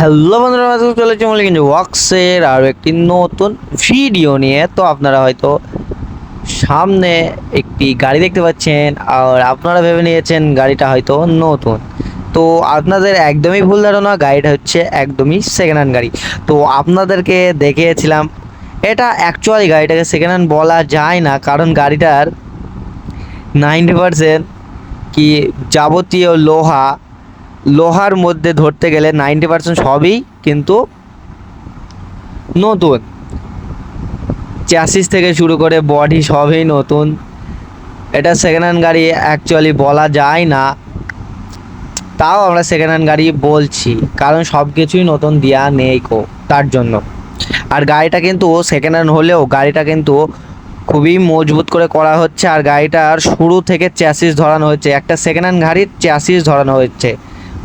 Hello বন্ধুরা, আজকে চলেছে মলিকিন ওয়ার্কসের আর একটি নতুন ভিডিও নিয়ে। তো আপনারা হয়তো সামনে একটি গাড়ি দেখতে পাচ্ছেন আর আপনারা ভেবে নিয়েছেন গাড়িটা হয়তো নতুন। তো আপনাদের একদমই ভুল ধারণা, গাড়িটা হচ্ছে একদমই সেকেন্ড হ্যান্ড গাড়ি। তো আপনাদেরকে দেখিয়েছিলাম, এটা অ্যাকচুয়ালি গাড়িটাকে সেকেন্ড হ্যান্ড বলা যায় না, কারণ গাড়িটার 90% কি যাবতীয় লোহার মধ্যে ধরতে গেলে 90% সবই কিন্তু নতুন। চ্যাসিস থেকে শুরু করে বডি সবই নতুন। এটা সেকেন্ড হ্যান্ড গাড়ি অ্যাকচুয়ালি বলা যায় না, তাও আমরা সেকেন্ড হ্যান্ড গাড়ি বলছি, কারণ সব কিছুই নতুন দেওয়া নেই তার জন্য। আর গাড়িটা কিন্তু সেকেন্ড হ্যান্ড হলেও গাড়িটা কিন্তু খুবই মজবুত করে করা হচ্ছে। আর গাড়িটার শুরু থেকে চ্যাসিস ধরানো হচ্ছে, একটা সেকেন্ড হ্যান্ড গাড়ির চ্যাসিস ধরানো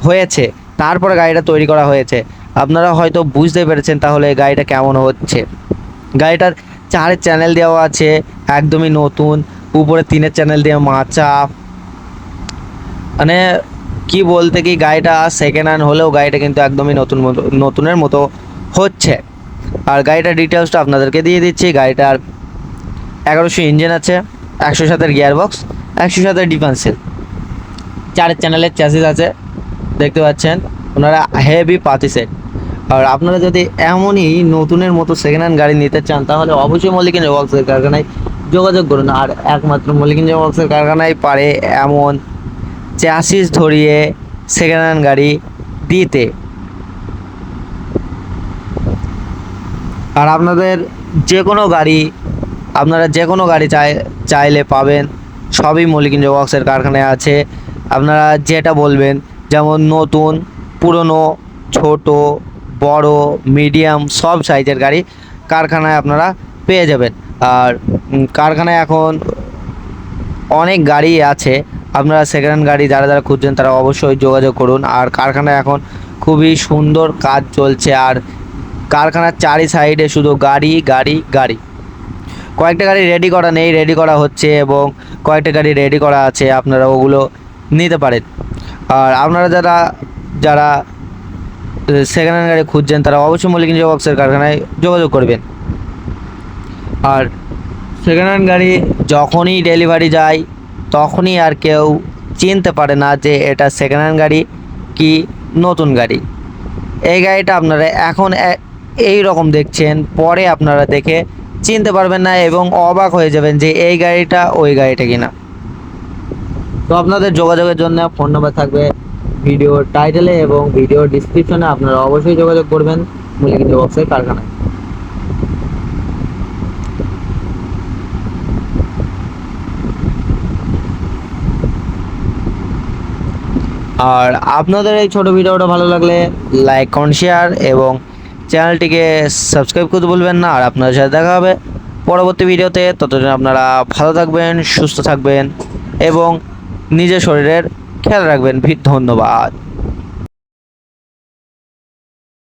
হয়েছে তারপরে গাড়িটা তৈরি করা হয়েছে। আপনারা হয়তো বুঝতে পেরেছেন তাহলে গাড়িটা কেমন হচ্ছে। গাড়িটার 4 চ্যানেল দেওয়া আছে, একদমই নতুন। উপরে 3 চ্যানেল দিয়ে মাচা, মানে কি বলতে কি, গাড়িটা সেকেন্ড হ্যান্ড হলেও গাড়িটা কিন্তু একদমই নতুনের মতো হচ্ছে। আর গাড়িটার ডিটেলসটা আপনাদেরকে দিয়ে দিচ্ছি। গাড়িটার 1100 ইঞ্জিন আছে, 107 গিয়ারবক্স, 107 ডিফেন্সিল, 4 চ্যানেলের চ্যাসিস আছে, দেখতে পাচ্ছেন। ওনারা হেভি পাতি সেট। আর আপনারা যদি এমনই নতুনের মতো সেকেন্ড হ্যান্ড গাড়ি নিতে চান তাহলে অবশ্যই মল্লিক ওয়ার্কসের কারখানায় যোগাযোগ করুন। আর একমাত্র মল্লিক ওয়ার্কসের কারখানায় পারে এমন চ্যাসিস ধরিয়ে সেকেন্ড হ্যান্ড গাড়ি দিতে। আর আপনাদের আপনারা যে কোনো গাড়ি চাইলে পাবেন, সবই মল্লিক ওয়ার্কসের কারখানায় আছে। আপনারা যেটা বলবেন, যেমন নতুন, পুরনো, ছোট, বড়, মিডিয়াম সব সাইজের গাড়ি কারখানায় আপনারা পেয়ে যাবেন। আর কারখানায় এখন অনেক গাড়ি আছে। আপনারা সেকেন্ড হ্যান্ড গাড়ি যারা যারা খুঁজছেন তারা অবশ্যই যোগাযোগ করুন। আর কারখানায় এখন খুবই সুন্দর কাজ চলছে। আর কারখানার চারি সাইডে শুধু গাড়ি গাড়ি গাড়ি। কয়েকটা গাড়ি রেডি করা নেই, রেডি করা হচ্ছে, এবং কয়েকটা গাড়ি রেডি করা আছে, আপনারা ওগুলো নিতে পারেন। আর আপনারা যারা সেকেন্ড হ্যান্ড গাড়ি খুঁজছেন তারা অবশ্যই মল্লিক ওয়ার্কসের কারখানায় যোগাযোগ করবেন। আর সেকেন্ড হ্যান্ড গাড়ি যখনই ডেলিভারি যায় তখনই আর কেউ চিনতে পারে না যে এটা সেকেন্ড হ্যান্ড গাড়ি কি নতুন গাড়ি। এই গাড়িটা আপনারা এখন এই রকম দেখছেন, পরে আপনারা দেখে চিনতে পারবেন না এবং অবাক হয়ে যাবেন যে এই গাড়িটা ওই গাড়িটা কিনা। তো আপনাদের যোগাযোগের জন্য ফোন নাম্বার থাকবে ভিডিওর টাইটেলে এবং ভিডিওর ডিসক্রিপশনে। আপনারা অবশ্যই যোগাযোগ করবেন মল্লিক ওয়ার্কসের কারখানায়। আর আপনাদের এই ছোট ভিডিওটা ভালো লাগলে লাইক, কমেন্ট, শেয়ার এবং চ্যানেলটিকে সাবস্ক্রাইব করতে ভুলবেন না। আর আপনাদের সাথে দেখা হবে পরবর্তী ভিডিওতে। ততদিন আপনারা ভালো থাকবেন, সুস্থ থাকবেন এবং নিজের শরীরের খেয়াল রাখবেন। ধন্যবাদ।